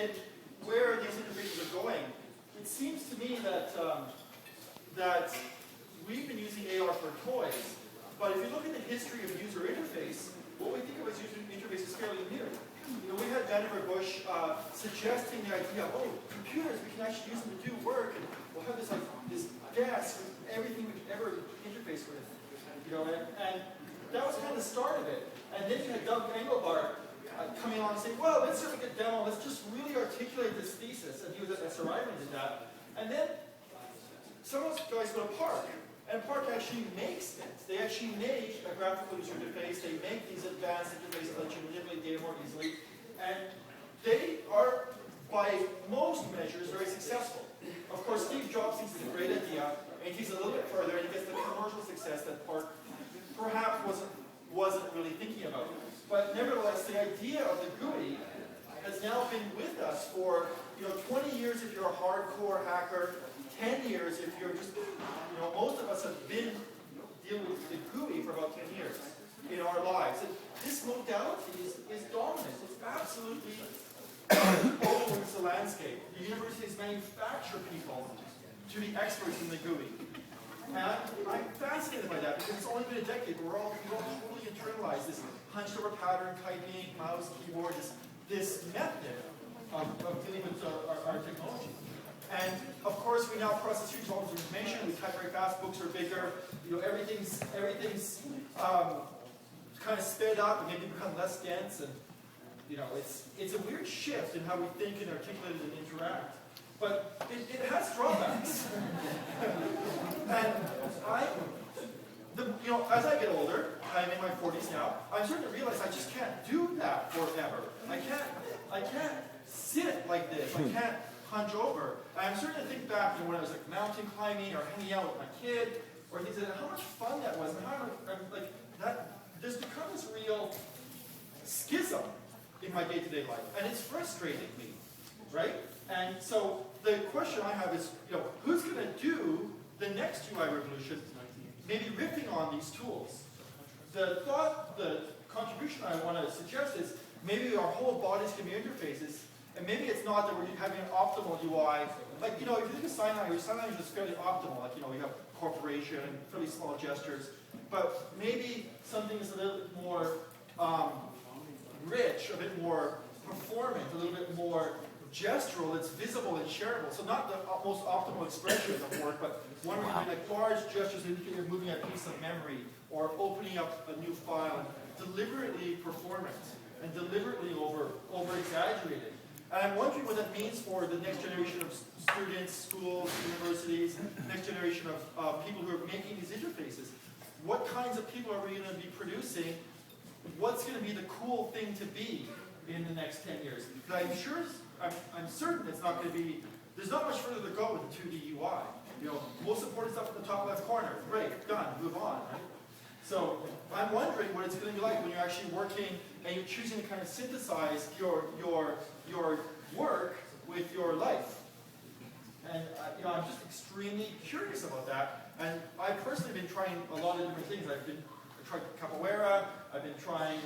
in where these interfaces are going, it seems to me that that we've been using AR for toys, but if you look at the history of user interface, what we think of as user interface is fairly new. You know, we had Vannevar Bush suggesting the idea of, oh, computers, we can actually use them to do work, and we'll have this like this desk with everything we could ever interface with. You know, and that was kind of the start of it. And then you had Doug Engelbart coming along and saying, well, let's sort of get demo, let's just really articulate this thesis. And he was at SRI when he did that. And then some of those guys go to Park. And Park actually makes things. They actually make a graphical user interface. They make these advanced interfaces that let you manipulate data more easily. And they are, by most measures, very successful. Of course, Steve Jobs thinks it's a great idea, and he takes it a little bit further, and he gets the commercial success that Park perhaps wasn't really thinking about. But nevertheless, the idea of the GUI has now been with us for 20 years if you're a hardcore hacker, 10 years if you're just, most of us have been dealing with the GUI for about 10 years in our lives. And this modality is dominant. It's absolutely owns the landscape. The universities manufacture people to be experts in the GUI. And I'm fascinated by that because it's only been a decade, but we've all totally internalized this hunched over pattern, typing, mouse, keyboard, this method of dealing with our technology. And of course, we now process huge volumes of information. We type very fast. Books are bigger. Everything's kind of sped up and maybe become less dense. And it's a weird shift in how we think and articulate and interact. But it has drawbacks. And as I get older, I'm in my 40s now, I'm starting to realize I just can't do that forever. I can't sit like this. I can't hunch over. I'm starting to think back to when I was like mountain climbing or hanging out with my kid, or things like that, how much fun that was, and how there's become this real schism in my day-to-day life, and it's frustrating me, right? And so the question I have is, who's going to do the next UI revolution, maybe riffing on these tools? The contribution I want to suggest is maybe our whole bodies can be interfaces. And maybe it's not that we're having an optimal UI. Like, if you think of sign language is fairly optimal. Like, we have corporation, fairly small gestures. But maybe something is a little bit more rich, a bit more performant, a little bit more gestural, that's visible and shareable. So not the most optimal expression of work, but one where you do like large gestures indicate you're moving a piece of memory or opening up a new file, deliberately performant and deliberately over-exaggerated. And I'm wondering what that means for the next generation of students, schools, universities, next generation of people who are making these interfaces. What kinds of people are we going to be producing? What's going to be the cool thing to be in the next 10 years? Because I'm certain it's not going to be, there's not much further to go with the 2D UI. Most important stuff in the top left corner. Great, done, move on, right? So I'm wondering what it's going to be like when you're actually working and you're choosing to kind of synthesize your work with your life. And I'm just extremely curious about that. And I've personally been trying a lot of different things. I tried capoeira. I've been trying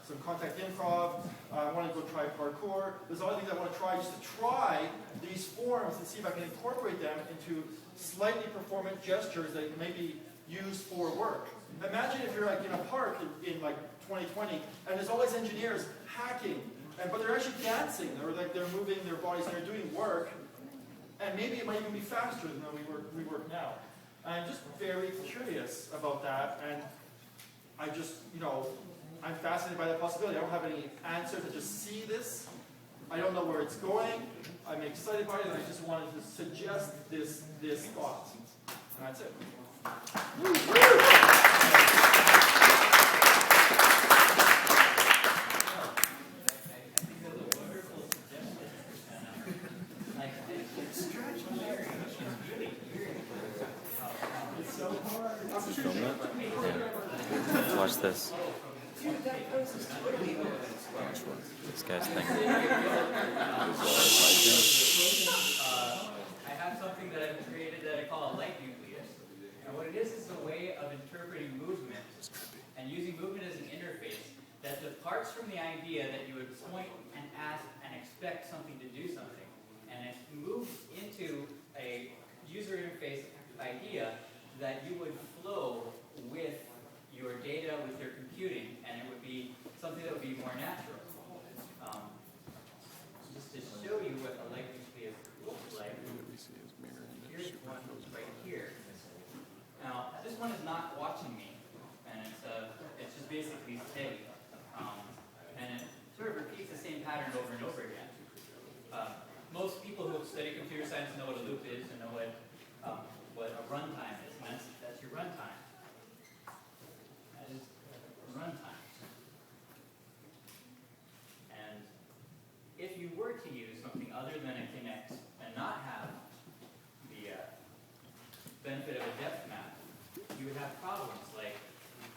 some contact improv. I want to go try parkour. There's other things I want to try just to try these forms and see if I can incorporate them into slightly performant gestures that may be used for work. Imagine if you're like in a park in like 2020, and there's all these engineers hacking, but they're actually dancing, or like they're moving their bodies and they're doing work, and maybe it might even be faster than we work now. And I'm just very curious about that, and I just, I'm fascinated by that possibility. I don't have any answer to just see this. I don't know where it's going. I'm excited by it, and I just wanted to suggest this thought. And that's it. Film it? Yeah. Watch this. Watch what this guy's thing. I have something that I've created that I call a light nucleus. And what it is a way of interpreting movement and using movement as an interface that departs from the idea that you would point and ask and expect something to do something. And it moves into a user interface idea that you would flow with your data, with your computing, and it would be something that would be more natural. Just to show you what a light nucleus looks like, here's one right here. Now, this one is not watching me, and it's just basically steady. And it sort of repeats the same pattern over and over again. Most people who study computer science know what a loop is and know what a runtime is, and that's your runtime. That is runtime. And if you were to use something other than a Kinect and not have the benefit of a depth map, you would have problems like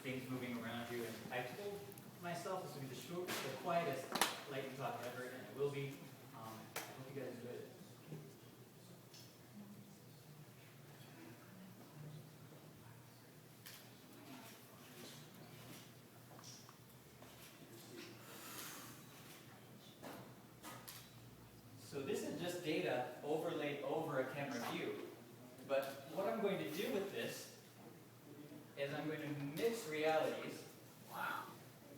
things moving around you. And I told myself this would be the quietest lightning talk ever, and it will be. I hope you guys enjoy it. So this is just data overlaid over a camera view. But what I'm going to do with this is I'm going to mix realities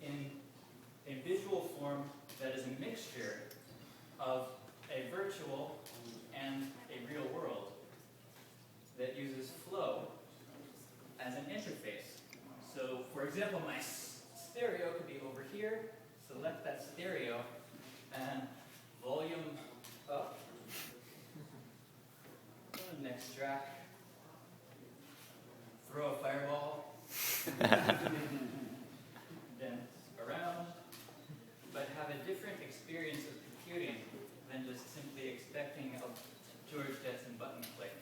in a visual form that is a mixture of a virtual and a real world that uses flow as an interface. So, for example, my stereo could be over here. Select that stereo and volume up. Next track. Throw a fireball. Dance around. But have a different experience of computing than just simply expecting a George Jetson button click.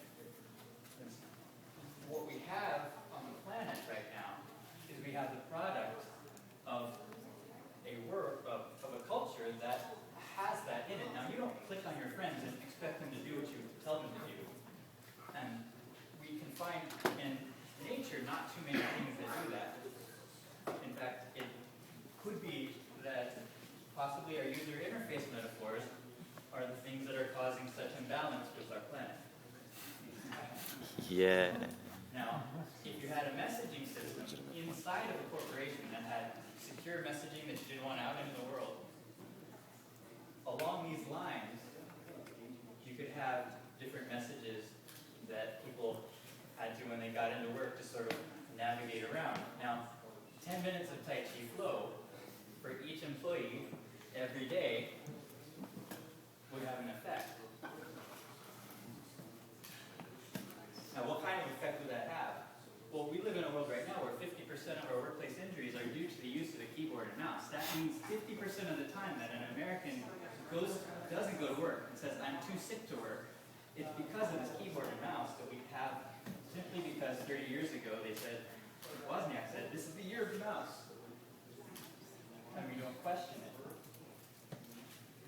What we have on the planet right now is we have the product of a culture that has that in it. Now, you don't click on your friends and expect them to do what you tell them to do. And we can find in nature not too many things that do that. In fact, it could be that possibly our user interface metaphors are the things that are causing such imbalance with our planet. Yeah. Now, if you had a messaging system inside of a corporation that had secure messaging that you didn't want out into the world, along these lines, you could have different messages that people had to, when they got into work, to sort of navigate around. Now, 10 minutes of Tai Chi flow for each employee every day would have an effect. Now, what kind of effect would that have? Well, we live in a world right now where 50% of our workplace injuries are due to the use of a keyboard and mouse. That means 50% of the time that an American doesn't go to work and says, I'm too sick to work, it's because of this keyboard and mouse that we have, simply because 30 years ago they said, Wozniak said, this is the year of the mouse. And we don't question it.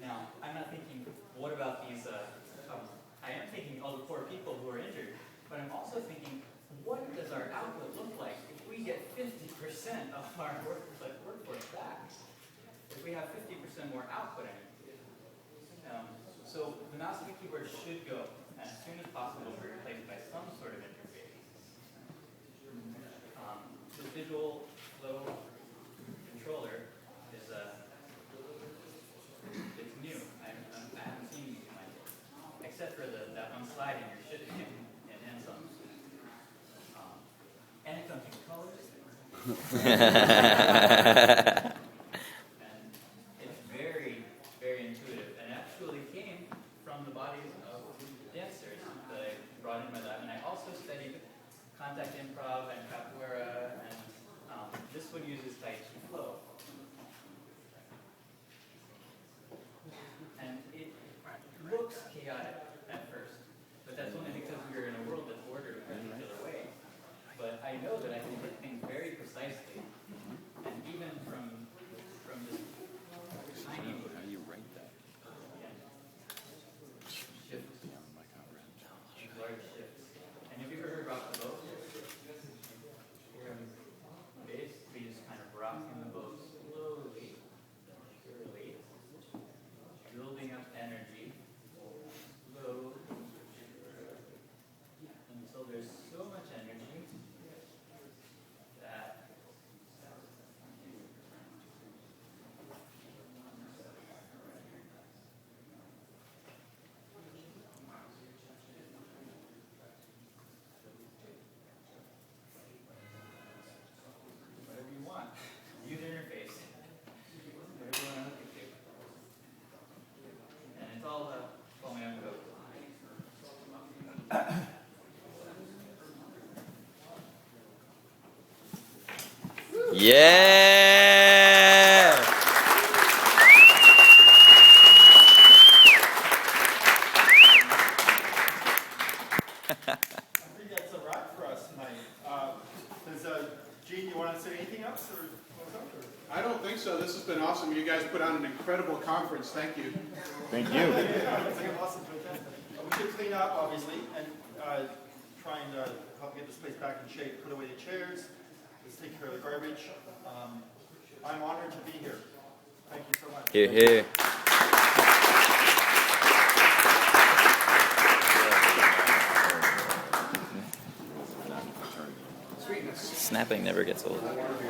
Now, I'm not thinking, what about these, I am thinking all the poor people who are injured, but I'm also thinking, what does our output look like if we get 50% of our workforce back? If we have 50% more output, so the mouse and the keyboard should go as soon as possible be replaced by some sort of interface. The visual flow controller is it's new. I haven't seen anything like it, except for that one slide in your shit in Anselm. And it comes in colors. And it's very, very intuitive. And it actually came from the bodies of dancers that I brought in my lab. And I also studied contact improv and capoeira, and this one uses Tai Chi flow. And it looks chaotic at first, but that's only because we're in a world that's ordered a particular way. But I know that I can hit things very precisely, and even from this tiny How do you rate that? shifts, large shifts. And have you ever heard about the boat? Basically just kind of rocking the boat Yeah! I think that's a wrap for us tonight. Gene, you want to say anything else? Or? I don't think so. This has been awesome. You guys put on an incredible conference. Thank you. Thank you. Yeah, it's like awesome. We should clean up, obviously, and try and help get this place back in shape. Put away the chairs. Let's take care of the garbage. I'm honored to be here. Thank you so much. Here, here. Snapping never gets old.